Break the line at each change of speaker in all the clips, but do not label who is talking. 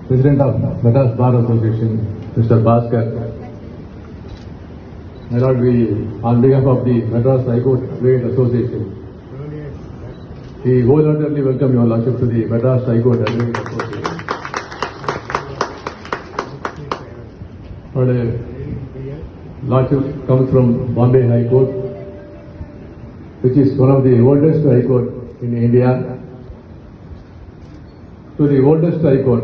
President of Madras Bar Association, Mr. Bhaskar. My Lord, on behalf of the Madras High Court Trade Association, we wholeheartedly welcome your Lordship to the Madras High Court Advocate Association. Our Lordship comes from Bombay High Court, which is one of the oldest High Court in India. To the oldest High Court,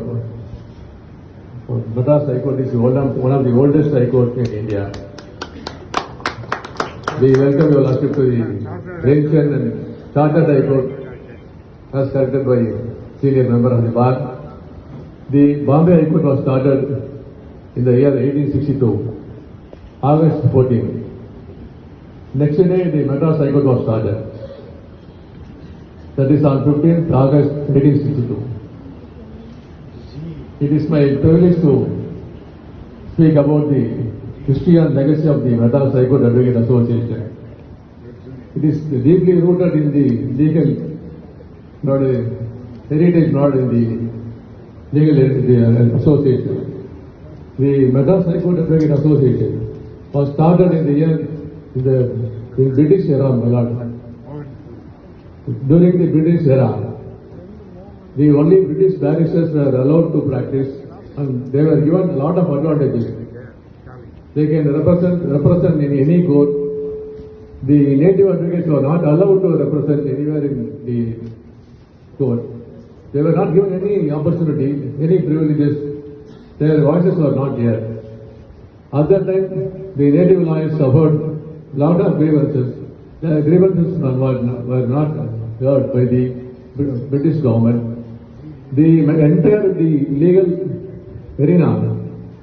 Madras High Court is one of the oldest High Court in India. We welcome your Lordship to the Pension and Chartered High Court as corrected by senior member of the bar. The Bombay High Court was started in the year 1862, August 14. Next day, the Madras High Court was started. That is on 15th August 1862. It is my privilege to speak about the history and legacy of the Madras High Court Advocate Association. It is deeply rooted in the legal, not a heritage, not in the legal association. The Madras High Court Advocate Association was started in the British era, my Lord. During the British era, the only British barristers were allowed to practice and they were given a lot of advantages. They can represent in any court. The native advocates were not allowed to represent anywhere in the court. They were not given any opportunity, any privileges. Their voices were not heard. At that time, the native lawyers suffered a lot of grievances. The grievances were not heard by the British government. The entire legal arena,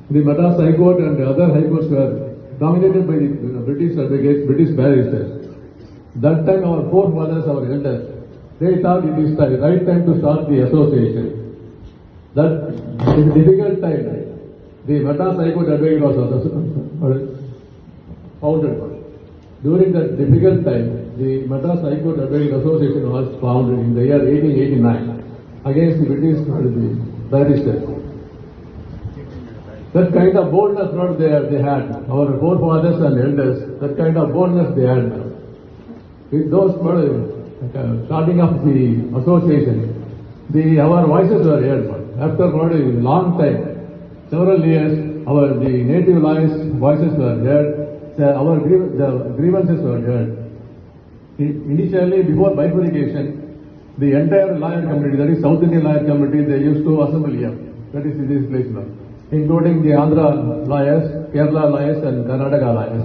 the Madras High Court and the other High Courts were dominated by the British advocates, British barristers. That time our forefathers, our elders, they thought it is the right time to start the association. That in a difficult time, the Madras High Court Advocate was founded. During that difficult time, the Madras High Court Advocate Association was founded in the year 1889 against the British barristers. That kind of boldness not there they had, our forefathers and elders, that kind of boldness they had. With those starting of the association, our voices were heard. After a long time, several years, the native lawyers' voices were heard, the grievances were heard. Initially, before bifurcation, the entire lawyer community, that is South Indian lawyer community, they used to assemble here. That is in this place now, including the Andhra lawyers, Kerala lawyers and Karnataka lawyers.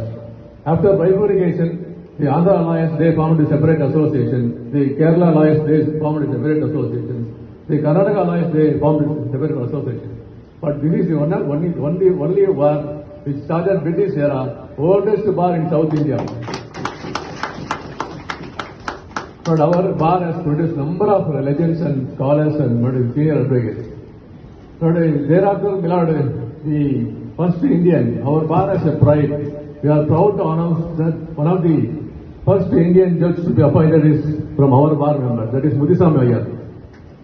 After bifurcation, the Andhra lawyers, they formed a separate association. The Kerala lawyers, they formed a separate association. The Karnataka lawyers, they formed a separate association. But this is the only bar which started British era, oldest bar in South India. But our bar has produced number of legends and scholars and senior advocates. But thereafter, the first Indian, our bar has a pride. We are proud to announce that one of the first Indian judges to be appointed is from our bar member, that is Muthuswamy Iyer.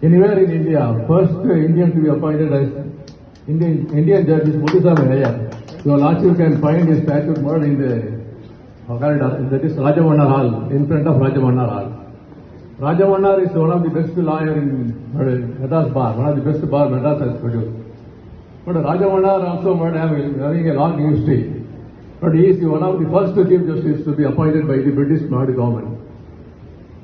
Anywhere in India, first Indian to be appointed as Indian judge is Muthuswamy Iyer. Your Lordship can find his statue in the corridor, that is Rajamannar Hall, in front of Rajamannar Hall. Rajamannar is one of the best lawyers in Madras bar, one of the best bar Madras has produced. But Rajamannar also having a long history. But he is one of the first Chief Justice to be appointed by the British government.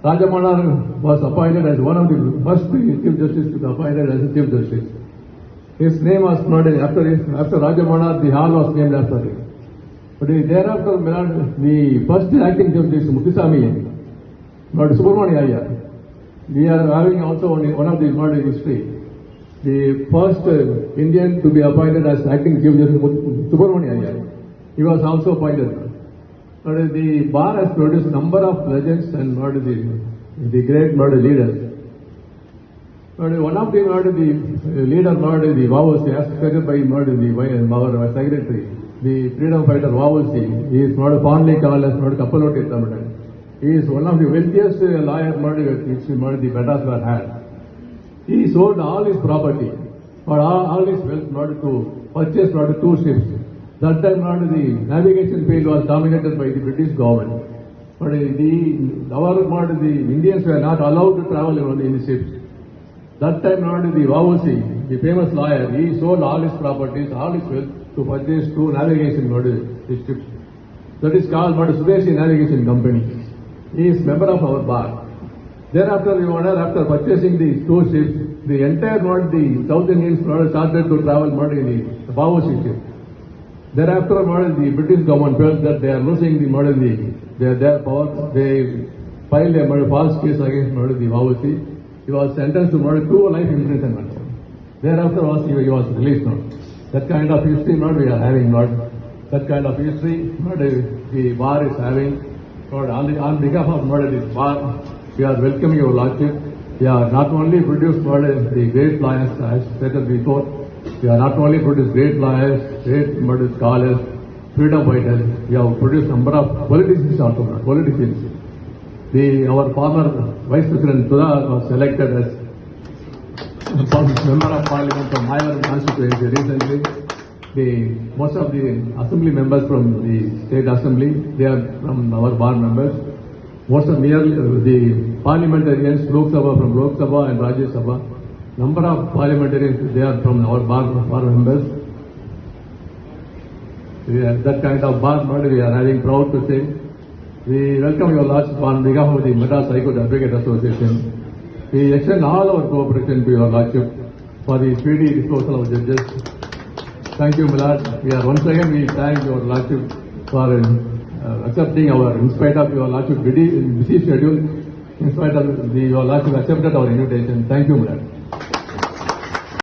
Rajamannar was appointed as one of the first Chief Justice to be appointed as a Chief Justice. His name was after Rajamannar, the hall was named after him. But thereafter, the first acting Justice Muthuswamy Iyer. We are having also one of the history. The first Indian to be appointed as acting Chief Justice Subramanian Iyer. He was also appointed. But the bar has produced a number of legends and the great leaders. But one of the leader, the Vavasi, as stated by our secretary, the freedom fighter Vavasi, he is fondly called as Kappaloti Tamil. He is one of the wealthiest lawyers which the Madras had. He sold all his property but all this wealth in order to purchase two ships. That time the navigation field was dominated by the British government. But the Indians were not allowed to travel in the ships. That time the Vausi, the famous lawyer, he sold all his properties, all his wealth to purchase two navigation ships. That is called Sudeshi Navigation Company. He is member of our bar. Thereafter, after purchasing these two ships, the entire the South Indians started to travel in the Vausi ship. Thereafter, the British government felt that they are losing their power. They filed a false case against the Vausi. He was sentenced to 2 life imprisonment. Thereafter, he was released. That kind of history we are having. That kind of history the bar is having. On behalf of this bar, we are welcoming your Lordship. We are not only produced the great lawyers, as stated before, we are not only produced great lawyers, great scholars, freedom fighters, we have produced number of politicians also, politicians. Our former Vice President Sudha was selected as Member of Parliament from Mayur constituency recently. Most of the assembly members from the State Assembly, they are from our bar members. Most of the parliamentarians, Lok Sabha from Lok Sabha and Rajya Sabha, number of parliamentarians, they are from our bar members. That kind of bar we are having, proud to say. We welcome your Lordship on behalf of the Madras High Court Advocate Association. We extend all our cooperation to your Lordship for the speedy disposal of judges. Thank you, my Lord. Once again we thank your Lordship for accepting in spite of your Lordship busy schedule, in spite of your Lordship accepted our invitation. Thank you, my Lord.